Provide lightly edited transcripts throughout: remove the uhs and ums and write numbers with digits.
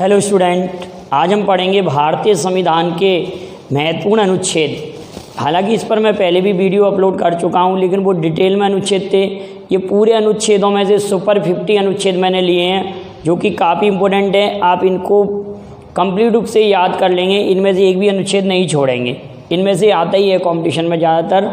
Hello student, आज हम पढ़ेंगे भारतीय संविधान के महत्वपूर्ण अनुच्छेद। हालांकि इस पर मैं पहले भी वीडियो अपलोड कर चुका हूं, लेकिन वो डिटेल में अनुच्छेद थे। ये पूरे अनुच्छेदों में से सुपर 50 अनुच्छेद मैंने लिए हैं, जो कि काफ़ी इंपॉर्टेंट है। आप इनको कंप्लीट रूप से याद कर लेंगे, इनमें से एक भी अनुच्छेद नहीं छोड़ेंगे। इनमें से आता ही है कॉम्पिटिशन में, ज़्यादातर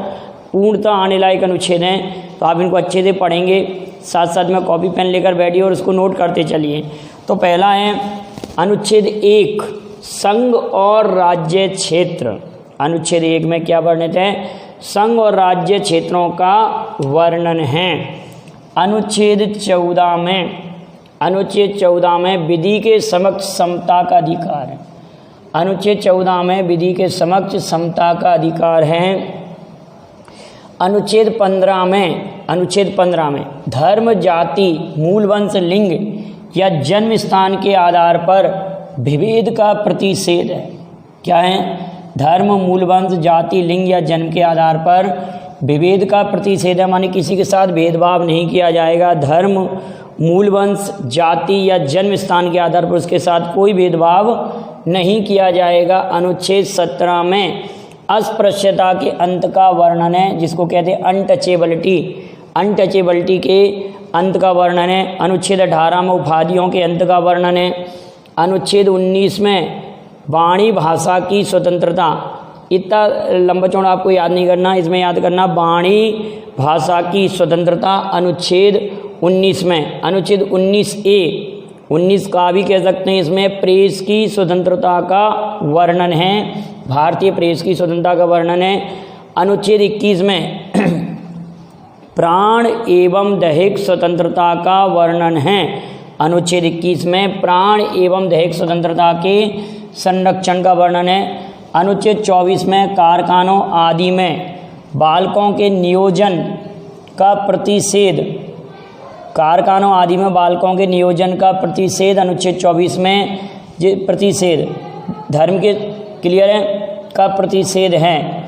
पूर्णतः आने लायक अनुच्छेद हैं, तो आप इनको अच्छे से पढ़ेंगे। साथ साथ में कॉपी पेन लेकर बैठिए और उसको नोट करते चलिए। तो पहला है अनुच्छेद 1, संघ और राज्य क्षेत्र। अनुच्छेद 1 में क्या वर्णित है? संघ और राज्य क्षेत्रों का वर्णन है। अनुच्छेद 14 में विधि के समक्ष समता का अधिकार है। अनुच्छेद 14 में विधि के समक्ष समता का अधिकार है। अनुच्छेद 15 में धर्म, जाति, मूल वंश, लिंग या जन्म स्थान के आधार पर विभेद का प्रतिषेध है। क्या है? धर्म, मूल वंश, जाति, लिंग या जन्म के आधार पर विभेद का प्रतिषेध है, माने किसी के साथ भेदभाव नहीं किया जाएगा। धर्म, मूल वंश, जाति या जन्म स्थान के आधार पर उसके साथ कोई भेदभाव नहीं किया जाएगा। अनुच्छेद 17 में अस्पृश्यता के अंत का वर्णन है, जिसको कहते हैं अनटचेबिलिटी। अनटचेबिलिटी के अंत का वर्णन है। अनुच्छेद 18 में उपाधियों के अंत का वर्णन है। अनुच्छेद 19 में वाणी भाषा की स्वतंत्रता। इतना लंबा चौड़ा आपको याद नहीं करना, इसमें याद करना वाणी भाषा की स्वतंत्रता। अनुच्छेद 19 में अनुच्छेद 19 का भी कह सकते हैं, इसमें प्रेस की स्वतंत्रता का वर्णन है। भारतीय प्रेस की स्वतंत्रता का वर्णन है। अनुच्छेद 21 में प्राण एवं दैहिक स्वतंत्रता का वर्णन है। अनुच्छेद 21 में प्राण एवं दैहिक स्वतंत्रता के संरक्षण का वर्णन है। अनुच्छेद 24 में कारखानों आदि में बालकों के नियोजन का प्रतिषेध। कारखानों आदि में बालकों के नियोजन का प्रतिषेध। अनुच्छेद 24 में प्रतिषेध धर्म के क्लियर है का प्रतिषेध है।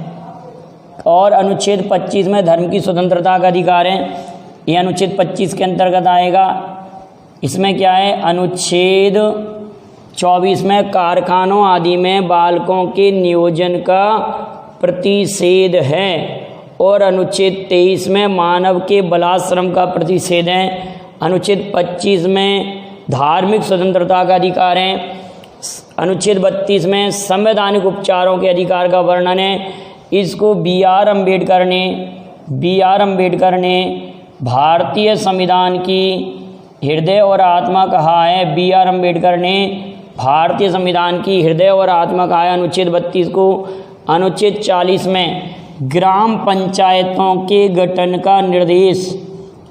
और अनुच्छेद 25 में धर्म की स्वतंत्रता का अधिकार है। ये अनुच्छेद 25 के अंतर्गत आएगा। इसमें क्या है? अनुच्छेद 24 में कारखानों आदि में बालकों के नियोजन का प्रतिषेध है। और अनुच्छेद 23 में मानव के बलाश्रम का प्रतिषेध है। अनुच्छेद 25 में धार्मिक स्वतंत्रता का अधिकार है। अनुच्छेद 32 में संवैधानिक उपचारों के अधिकार का वर्णन है। इसको बी आर अम्बेडकर ने भारतीय संविधान की हृदय और आत्मा कहा है। बी आर अम्बेडकर ने भारतीय संविधान की हृदय और आत्मा कहा है अनुच्छेद 32 को। अनुच्छेद 40 में ग्राम पंचायतों के गठन का निर्देश।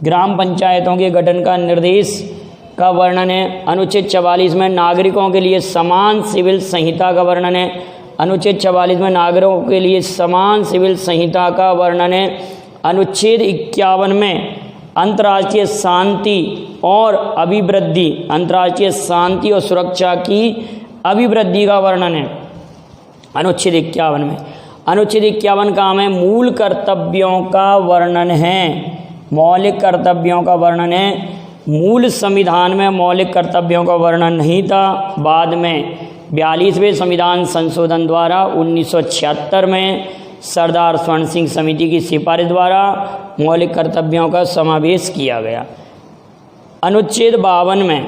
ग्राम पंचायतों के गठन का निर्देश का वर्णन है। अनुच्छेद 44 में नागरिकों के लिए समान सिविल संहिता का वर्णन है। अनुच्छेद 44 में नागरिकों के लिए समान सिविल संहिता का वर्णन है। अनुच्छेद 51 में अंतर्राष्ट्रीय शांति और अभिवृद्धि, अंतर्राष्ट्रीय शांति और सुरक्षा की अभिवृद्धि का वर्णन है। अनुच्छेद 51 में अनुच्छेद 51 का में मूल कर्तव्यों का वर्णन है। मौलिक कर्तव्यों का वर्णन है। मूल संविधान में मौलिक कर्तव्यों का वर्णन नहीं था। बाद में 42वें संविधान संशोधन द्वारा 1976 में सरदार स्वर्ण सिंह समिति की सिफारिश द्वारा मौलिक कर्तव्यों का समावेश किया गया। अनुच्छेद 52 में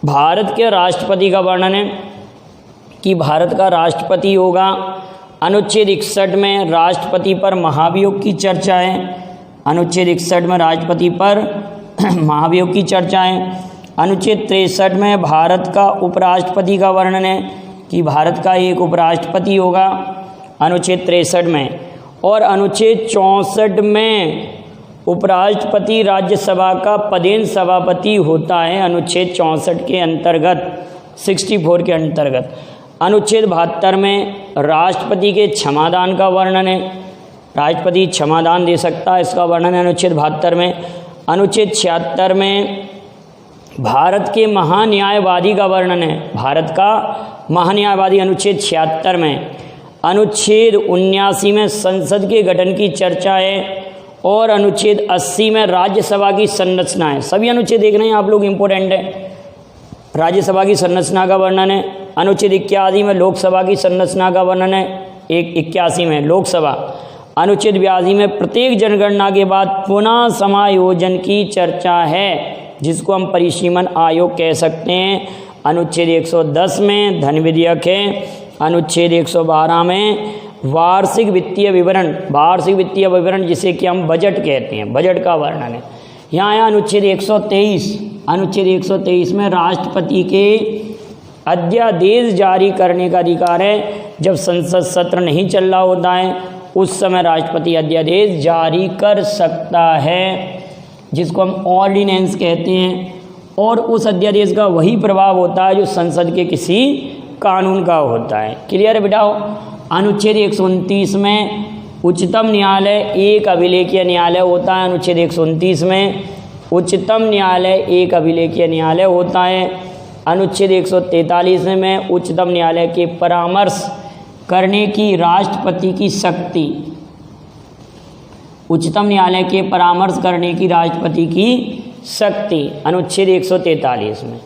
भारत के राष्ट्रपति का वर्णन है कि भारत का राष्ट्रपति होगा। अनुच्छेद 61 में राष्ट्रपति पर महाभियोग की चर्चा है। अनुच्छेद 61 में राष्ट्रपति पर महाभियोग की चर्चा है। अनुच्छेद 63 में भारत का उपराष्ट्रपति का वर्णन है कि भारत का एक उपराष्ट्रपति होगा। अनुच्छेद 63 में और अनुच्छेद 64 में उपराष्ट्रपति राज्यसभा का पदेन सभापति होता है। अनुच्छेद 64 के अंतर्गत 64 के अंतर्गत। अनुच्छेद 72 में राष्ट्रपति के क्षमादान का वर्णन है। राष्ट्रपति क्षमादान दे सकता है, इसका वर्णन है अनुच्छेद 72 में। अनुच्छेद 76 में भारत के महान्यायवादी का वर्णन है। भारत का महान्यायवादी अनुच्छेद 76 में। अनुच्छेद 79 में संसद के गठन की चर्चा है। और अनुच्छेद 80 में राज्यसभा की संरचना है। सभी अनुच्छेद देख रहे हैं आप लोग, इम्पोर्टेंट है। राज्यसभा की संरचना का वर्णन है। अनुच्छेद 81 में लोकसभा की संरचना का वर्णन है। 81 में लोकसभा। अनुच्छेद 82 में प्रत्येक जनगणना के बाद पुनः समायोजन की चर्चा है, जिसको हम परिसीमन आयोग कह सकते हैं। अनुच्छेद 110 में धन विधेयक है। अनुच्छेद 112 में वार्षिक वित्तीय विवरण जिसे कि हम बजट कहते हैं, बजट का वर्णन है। यहाँ है अनुच्छेद 123 में राष्ट्रपति के अध्यादेश जारी करने का अधिकार है। जब संसद सत्र नहीं चल रहा होता है उस समय राष्ट्रपति अध्यादेश जारी कर सकता है, जिसको हम ऑर्डिनेंस कहते हैं। और उस अध्यादेश का वही प्रभाव होता है जो संसद के किसी कानून का होता है। क्लियर है बेटा? अनुच्छेद 129 में उच्चतम न्यायालय एक अभिलेखीय न्यायालय होता है। अनुच्छेद 129 में उच्चतम न्यायालय एक अभिलेखीय न्यायालय होता है। अनुच्छेद 143 में उच्चतम न्यायालय के परामर्श करने की राष्ट्रपति की शक्ति, उच्चतम न्यायालय के परामर्श करने की राष्ट्रपति की शक्ति, अनुच्छेद 143 में।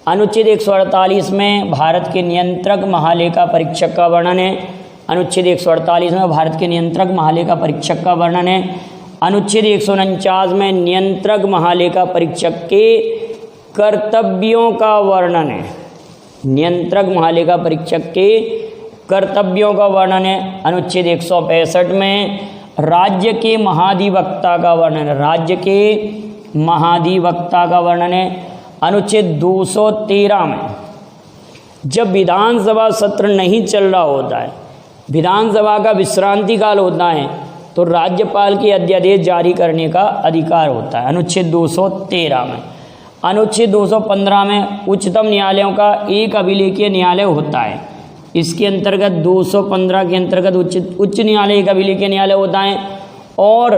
अनुच्छेद 148 में भारत के नियंत्रक महालेखा परीक्षक का वर्णन है। अनुच्छेद 148 में भारत के नियंत्रक महालेखा परीक्षक का वर्णन है। अनुच्छेद 149 में नियंत्रक महालेखा परीक्षक के कर्तव्यों का वर्णन है। नियंत्रक महालेखा परीक्षक के कर्तव्यों का वर्णन है। अनुच्छेद 165 में राज्य के महाधिवक्ता का वर्णन है। राज्य के महाधिवक्ता का वर्णन है। अनुच्छेद 213 में जब विधानसभा सत्र नहीं चल रहा होता है, विधानसभा का विश्रांति काल होता है, तो राज्यपाल के अध्यादेश जारी करने का अधिकार होता है। अनुच्छेद 213 में। अनुच्छेद 215 में उच्चतम न्यायालयों का एक अभिलेखीय न्यायालय होता है। इसके अंतर्गत 215 के अंतर्गत उच्च न्यायालय एक अभिलेखीय न्यायालय होता है। और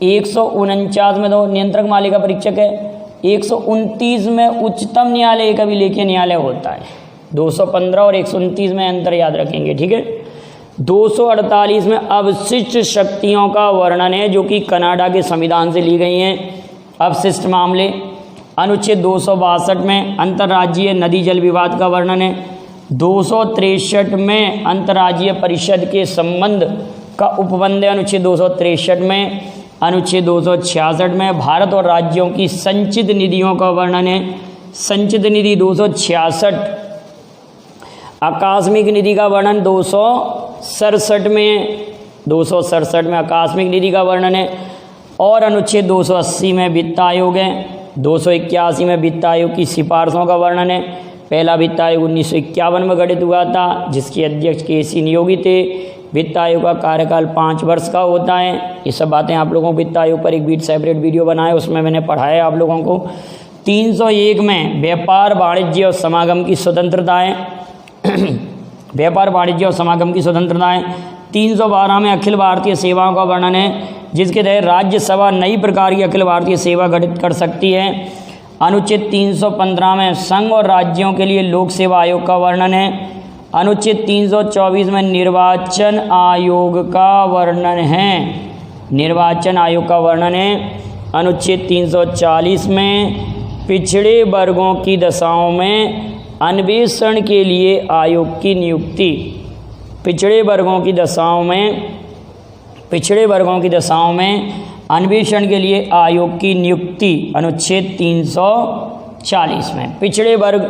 149 में तो नियंत्रक महालेखा परीक्षक है। 129 में उच्चतम न्यायालय एक अभिलेखीय न्यायालय होता है। 215 और 129 में अंतर याद रखेंगे, ठीक है। 248 में अवशिष्ट शक्तियों का वर्णन है, जो कि कनाडा के संविधान से ली गई हैं अवशिष्ट मामले। अनुच्छेद 262 में अंतर्राज्यीय नदी जल विवाद का वर्णन है। 263 में अंतर्राज्यीय परिषद के संबंध का उपबंध है। अनुच्छेद 263 में। अनुच्छेद 266 में भारत और राज्यों की संचित निधियों का वर्णन है। संचित निधि 266। आकस्मिक निधि का वर्णन 267 में। 267 में आकस्मिक निधि का वर्णन है। और अनुच्छेद 280 में वित्त आयोग है। 281 में वित्त आयोग की सिफारिशों का वर्णन है। पहला वित्त आयोग 1951 में गठित हुआ था, जिसके अध्यक्ष KC नियोगी थे। वित्त आयोग का कार्यकाल 5 वर्ष का होता है। ये सब बातें आप लोगों को वित्त आयोग पर एक सेपरेट वीडियो बनाया, उसमें मैंने पढ़ाया आप लोगों को। 301 में व्यापार वाणिज्य और समागम की स्वतंत्रता है। व्यापार वाणिज्य और समागम की स्वतंत्रता है। 312 में अखिल भारतीय सेवाओं का वर्णन है, जिसके तहत राज्यसभा नई प्रकार की अखिल भारतीय सेवा गठित कर सकती है। अनुच्छेद 315 में संघ और राज्यों के लिए लोक सेवा आयोग का वर्णन है। अनुच्छेद 324 में निर्वाचन आयोग का वर्णन है। निर्वाचन आयोग का वर्णन है। अनुच्छेद 340 में पिछड़े वर्गों की दशाओं में अन्वेषण के लिए आयोग की नियुक्ति। पिछड़े वर्गों की दशाओं में अन्वेषण के लिए आयोग की नियुक्ति। अनुच्छेद 340 में पिछड़े वर्ग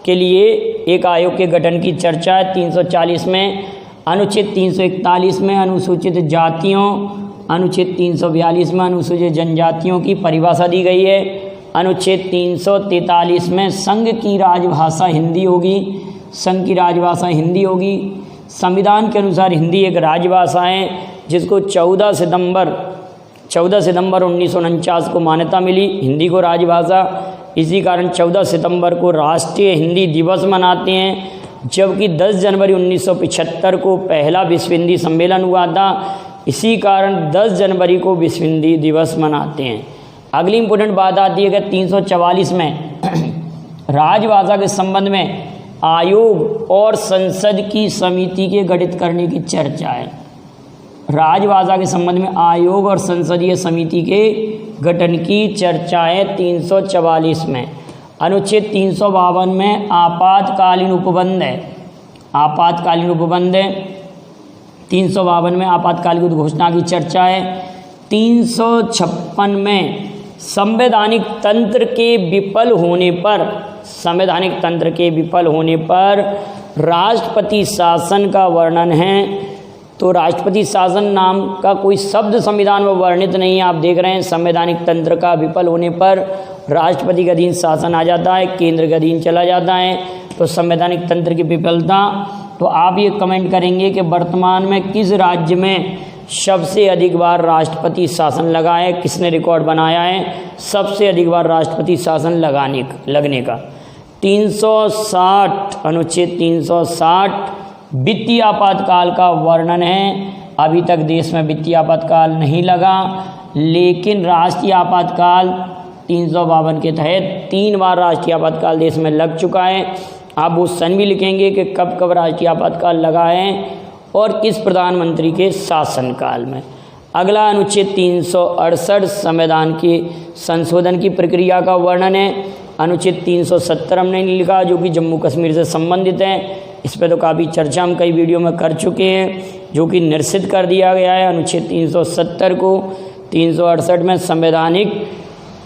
के लिए एक आयोग के गठन की चर्चा है। 340 में। अनुच्छेद 341 में अनुसूचित जातियों, अनुच्छेद 342 में अनुसूचित जनजातियों की परिभाषा दी गई है। अनुच्छेद 343 में संघ की राजभाषा हिंदी होगी। संघ की राजभाषा हिंदी होगी। संविधान के अनुसार हिंदी एक राजभाषा है, जिसको 14 सितंबर 1949 को मान्यता मिली हिंदी को राजभाषा। इसी कारण 14 सितंबर को राष्ट्रीय हिंदी दिवस मनाते हैं, जबकि 10 जनवरी 1975 को पहला विश्व हिंदी सम्मेलन हुआ था। इसी कारण 10 जनवरी को विश्व हिंदी दिवस मनाते हैं। अगली इंपॉर्टेंट बात आती है कि 344 में राजभाषा के संबंध में आयोग और संसद की समिति के गठित करने की चर्चा है। राजभाषा के संबंध में आयोग और संसदीय समिति के गठन की चर्चा है 344 में। अनुच्छेद 352 में आपातकालीन उपबंध है, आपातकालीन उपबंध है। 352 में आपातकालीन घोषणा की चर्चा है। 356 में संवैधानिक तंत्र के विफल होने पर, संवैधानिक तंत्र के विफल होने पर राष्ट्रपति शासन का वर्णन है। तो राष्ट्रपति शासन नाम का कोई शब्द संविधान में वर्णित नहीं है। आप देख रहे हैं संवैधानिक तंत्र का विफल होने पर राष्ट्रपति के अधीन शासन आ जाता है, केंद्र के अधीन चला जाता है। तो संवैधानिक तंत्र की विफलता, तो आप ये कमेंट करेंगे कि वर्तमान में किस राज्य में सबसे अधिक बार राष्ट्रपति शासन लगा है, किसने रिकॉर्ड बनाया है सबसे अधिक बार राष्ट्रपति शासन लगने का। 360 अनुच्छेद 360 वित्तीय आपातकाल का वर्णन है। अभी तक देश में वित्तीय आपातकाल नहीं लगा, लेकिन राष्ट्रीय आपातकाल 352 के तहत 3 बार राष्ट्रीय आपातकाल देश में लग चुका है। आप वो सन भी लिखेंगे कि कब कब राष्ट्रीय आपातकाल लगा है और किस प्रधानमंत्री के शासनकाल में। अगला अनुच्छेद 368 संविधान के संशोधन की प्रक्रिया का वर्णन है। अनुच्छेद 370 हमने लिखा जो कि जम्मू कश्मीर से संबंधित है। इस पर तो काफ़ी चर्चा हम कई वीडियो में कर चुके हैं, जो कि निरसित कर दिया गया है अनुच्छेद 370 को। 368 में संवैधानिक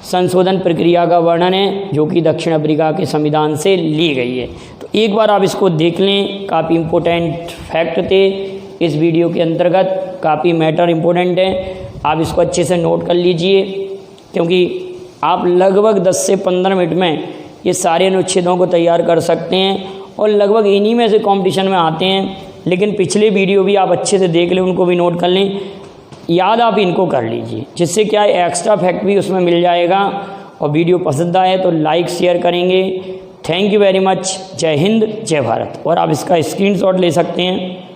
संशोधन प्रक्रिया का वर्णन है, जो कि दक्षिण अफ्रीका के संविधान से ली गई है। तो एक बार आप इसको देख लें, काफ़ी इम्पोर्टेंट फैक्ट थे इस वीडियो के अंतर्गत, काफ़ी मैटर इम्पोर्टेंट है। आप इसको अच्छे से नोट कर लीजिए, क्योंकि आप लगभग 10 से 15 मिनट में ये सारे अनुच्छेदों को तैयार कर सकते हैं और लगभग इन्हीं में से कंपटीशन में आते हैं। लेकिन पिछले वीडियो भी आप अच्छे से देख लें, उनको भी नोट कर लें, याद आप इनको कर लीजिए, जिससे क्या है एक्स्ट्रा फैक्ट भी उसमें मिल जाएगा। और वीडियो पसंद आए तो लाइक शेयर करेंगे। Thank you very much. जय हिंद, जय भारत। और आप इसका स्क्रीनशॉट ले सकते हैं।